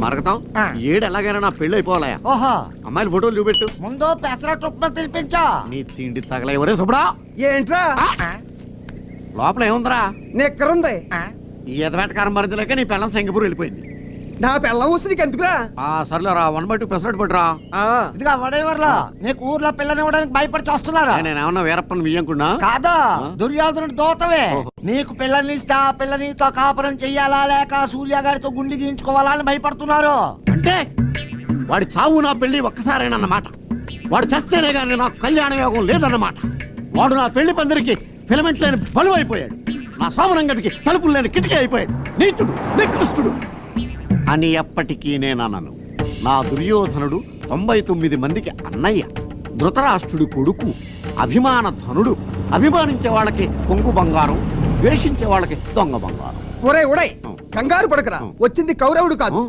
మరగతాం ఏడు ఎలాగైనా నా పెళ్లి అయిపోవాలయా. ఓహో అమ్మాయిల ఫోటోలు చూపెట్టు. ముందు పెసరట్టు ఉప్మా తినిపించా. నీ తిండి తగల ఎవరే సుబ్రా. ఏంట్రా లోపల ఏముందిరా? నెక్కరుంది. ఈ ఎదవేటకారం మరింతలేక నీ పెళ్ళం సింగపూర్ వెళ్ళిపోయింది. నా పెళ్ళం ఊసి నీకు ఎందుకురా? సర్లేరా 1/2 పెసరట్టు పట్టురా. ఇదిగా వడేవర్లో నీకు ఊర్లో పిల్లనివ్వడానికి భయపడి చేస్తున్నారా? నేనేమన్నా వీరప్పని వియ్యంకున్నా కాదా, దుర్యోధనుడు దోతవే. నీకు పిల్లనిస్తే ఆ పిల్లనితో కాపురం చెయ్యాలా లేక సూర్య గారితో గుండి గీయించుకోవాలా అని భయపడుతున్నారు. అంటే వాడి చావు నా పెళ్లి ఒక్కసారేనన్నమాట. వాడు చస్తేనే కానీ నాకు కళ్యాణ యోగం లేదన్నమాట. వాడు నా పెళ్లి పందిరికి ఫిలమెంట్ లేని బలువు అయిపోయాడు. నా సోమరంగతికి తలుపులు లేని కిటికీ అయిపోయాడు. నీచుడు నికృష్టుడు అని ఎప్పటికీ నేనన్నాను. నా దుర్యోధనుడు 99 మందికి అన్నయ్య, ధృతరాష్ట్రుడు కొడుకు, అభిమాన ధనుడు. అభిమానించే వాళ్ళకి కొంగు బంగారం, ద్వేషించే వాళ్ళకి దొంగ బంగారం. ఒరే కంగారు పడకరా, వచ్చింది కౌరవుడు కాదు